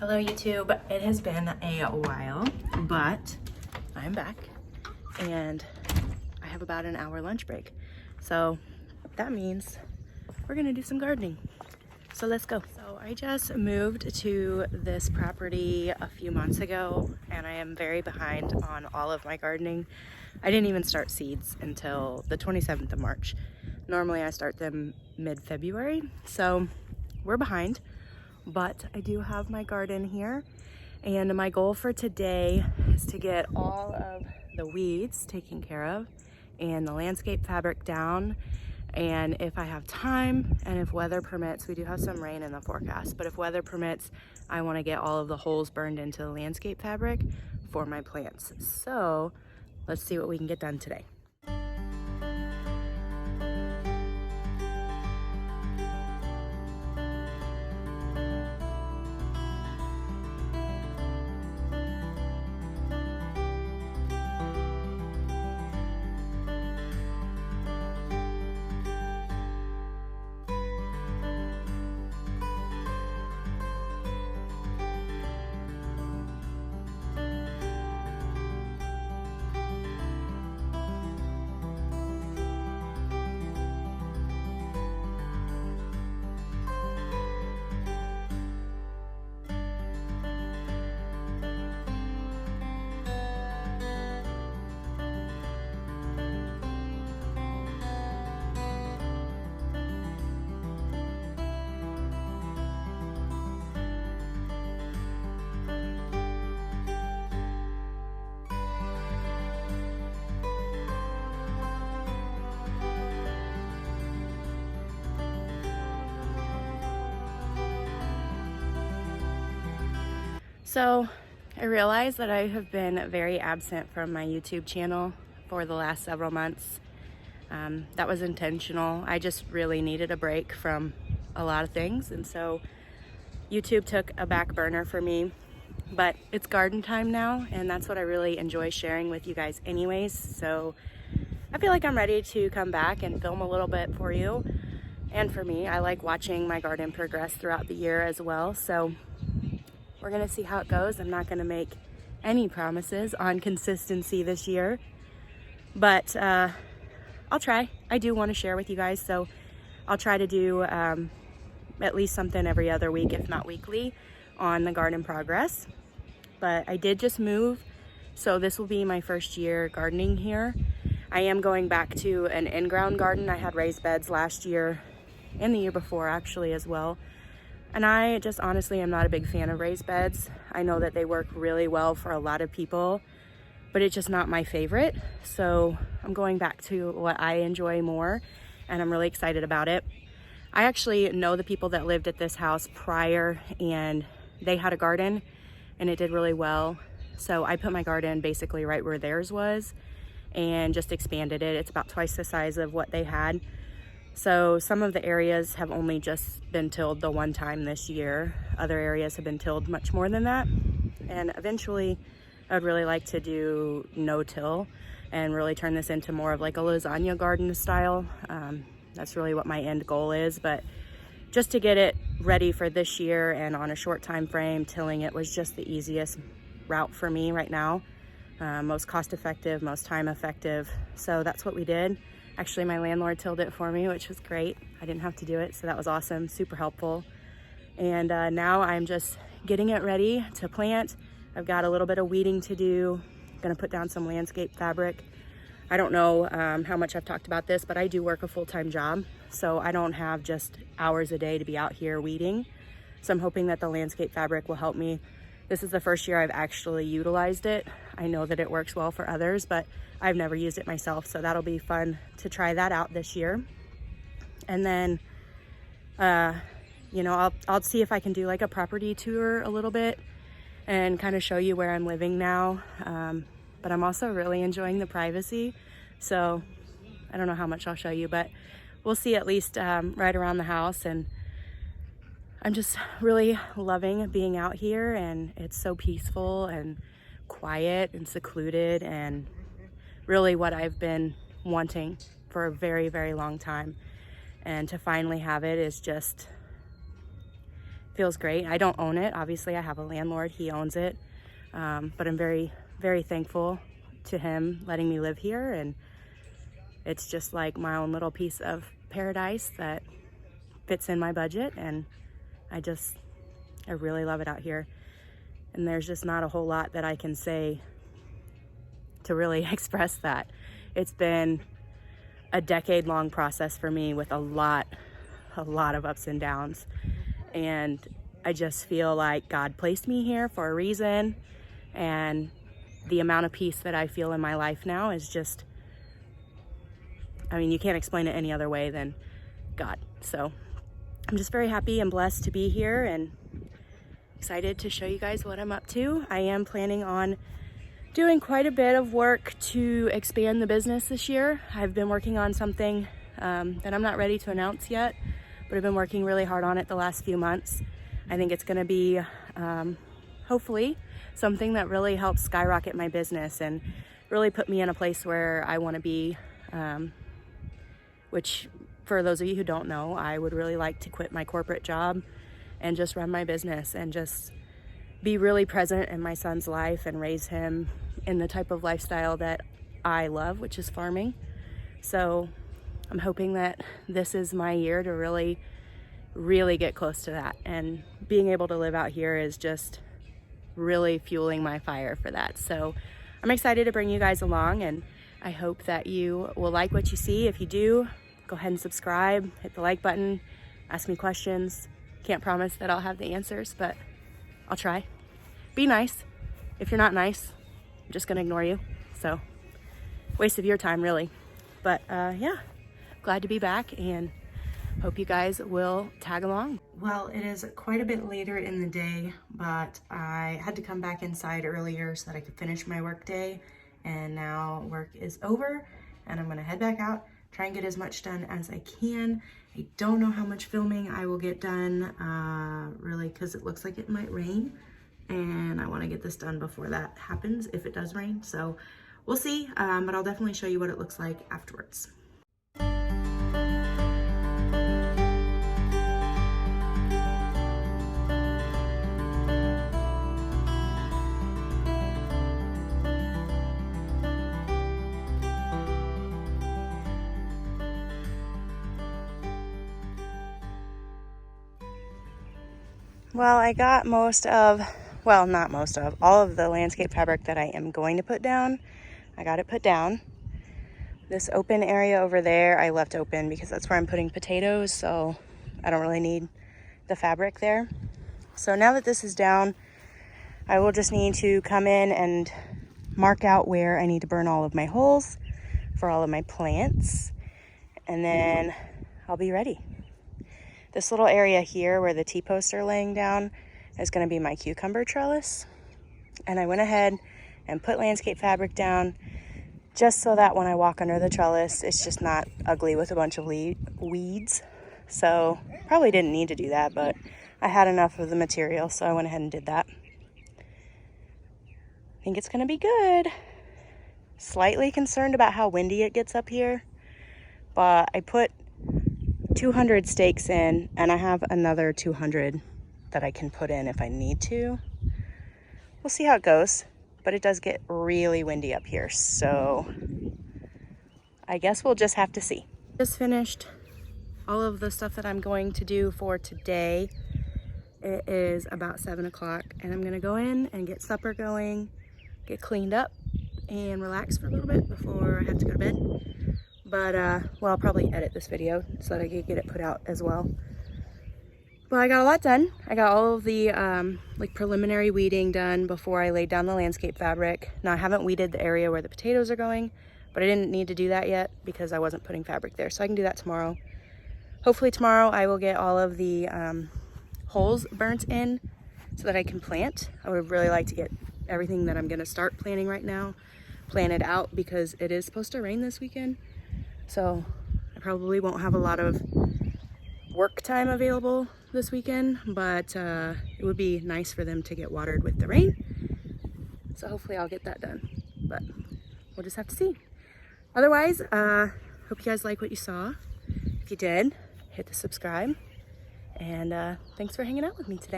Hello YouTube, it has been a while, but I'm back and I have about an hour lunch break. So that means we're gonna do some gardening. So let's go. So I just moved to this property a few months ago and I am very behind on all of my gardening. I didn't even start seeds until the 27th of March. Normally I start them mid-February, so we're behind. But I do have my garden here, and my goal for today is to get all of the weeds taken care of and the landscape fabric down. And if I have time and if weather permits, we do have some rain in the forecast, but if weather permits, I want to get all of the holes burned into the landscape fabric for my plants. So let's see what we can get done today. So I realized that I have been very absent from my YouTube channel for the last several months. That was intentional. I just really needed a break from a lot of things, and so YouTube took a back burner for me. But it's garden time now, and that's what I really enjoy sharing with you guys anyways. So I feel like I'm ready to come back and film a little bit for you and for me. I like watching my garden progress throughout the year as well. So we're gonna see how it goes. I'm not gonna make any promises on consistency this year, but I'll try. I do want to share with you guys, so I'll try to do at least something every other week, if not weekly, on the garden progress. But I did just move, so this will be my first year gardening here. I am going back to an in-ground garden. I had raised beds last year and the year before actually as well. And I just honestly am not a big fan of raised beds. I know that they work really well for a lot of people, but it's just not my favorite. So I'm going back to what I enjoy more, and I'm really excited about it. I actually know the people that lived at this house prior, and they had a garden and it did really well. So I put my garden basically right where theirs was and just expanded it. It's about twice the size of what they had. So some of the areas have only just been tilled the one time this year. Other areas have been tilled much more than that. And eventually I would really like to do no-till and really turn this into more of like a lasagna garden style. That's really what my end goal is. But just to get it ready for this year and on a short time frame, tilling it was just the easiest route for me right now. Most cost effective, most time effective. So that's what we did. Actually, my landlord tilled it for me, which was great. I didn't have to do it, so that was awesome, super helpful. And now I'm just getting it ready to plant. I've got a little bit of weeding to do. I'm gonna put down some landscape fabric. I don't know how much I've talked about this, but I do work a full-time job, so I don't have just hours a day to be out here weeding. So I'm hoping that the landscape fabric will help me. This is the first year I've actually utilized it. I know that it works well for others, but I've never used it myself, so that'll be fun to try that out this year. And then, you know, I'll see if I can do like a property tour a little bit and kind of show you where I'm living now. But I'm also really enjoying the privacy, so I don't know how much I'll show you, but we'll see at least right around the house. And I'm just really loving being out here, and it's so peaceful and quiet and secluded, and really what I've been wanting for a very, very long time. And to finally have it is just feels great. I don't own it. Obviously, I have a landlord. He owns it. But I'm very, very thankful to him letting me live here. And it's just like my own little piece of paradise that fits in my budget. And I really love it out here. And there's just not a whole lot that I can say to really express that. It's been a decade-long process for me with a lot of ups and downs. And I just feel like God placed me here for a reason. And the amount of peace that I feel in my life now is just, I mean, you can't explain it any other way than God. So I'm just very happy and blessed to be here and excited to show you guys what I'm up to. I am planning on doing quite a bit of work to expand the business this year. I've been working on something that I'm not ready to announce yet, but I've been working really hard on it the last few months. I think it's gonna be, hopefully, something that really helps skyrocket my business and really put me in a place where I wanna be, which for those of you who don't know, I would really like to quit my corporate job and just run my business and just be really present in my son's life and raise him in the type of lifestyle that I love, which is farming. So I'm hoping that this is my year to really, really get close to that. And being able to live out here is just really fueling my fire for that. So I'm excited to bring you guys along, and I hope that you will like what you see. If you do, go ahead and subscribe, hit the like button, ask me questions. Can't promise that I'll have the answers, but I'll try. Be nice. If you're not nice, I'm just gonna ignore you. So, waste of your time, really. But yeah, glad to be back and hope you guys will tag along. Well, it is quite a bit later in the day, but I had to come back inside earlier so that I could finish my work day. And now work is over and I'm gonna head back out, try and get as much done as I can. I don't know how much filming I will get done, really, because it looks like it might rain. And I want to get this done before that happens, if it does rain. So we'll see, but I'll definitely show you what it looks like afterwards. Well, I got not most of, all of the landscape fabric that I am going to put down. I got it put down. This open area over there, I left open because that's where I'm putting potatoes, so I don't really need the fabric there. So now that this is down, I will just need to come in and mark out where I need to burn all of my holes for all of my plants, and then I'll be ready. This little area here where the T-posts are laying down is going to be my cucumber trellis. And I went ahead and put landscape fabric down just so that when I walk under the trellis, it's just not ugly with a bunch of weeds. So probably didn't need to do that, but I had enough of the material, so I went ahead and did that. I think it's going to be good. Slightly concerned about how windy it gets up here, but I put 200 stakes in, and I have another 200 that I can put in if I need to. We'll see how it goes, but it does get really windy up here, so I guess we'll just have to see. Just finished all of the stuff that I'm going to do for today. It is about 7 o'clock, and I'm gonna go in and get supper going, get cleaned up, and relax for a little bit before I have to go to bed. But, well, I'll probably edit this video so that I can get it put out as well. But I got a lot done. I got all of the, like, preliminary weeding done before I laid down the landscape fabric. Now, I haven't weeded the area where the potatoes are going, but I didn't need to do that yet because I wasn't putting fabric there. So I can do that tomorrow. Hopefully tomorrow I will get all of the holes burnt in so that I can plant. I would really like to get everything that I'm going to start planting right now planted out because it is supposed to rain this weekend. So I probably won't have a lot of work time available this weekend, but it would be nice for them to get watered with the rain. So hopefully I'll get that done, but we'll just have to see. Otherwise, hope you guys like what you saw. If you did, hit the subscribe And thanks for hanging out with me today.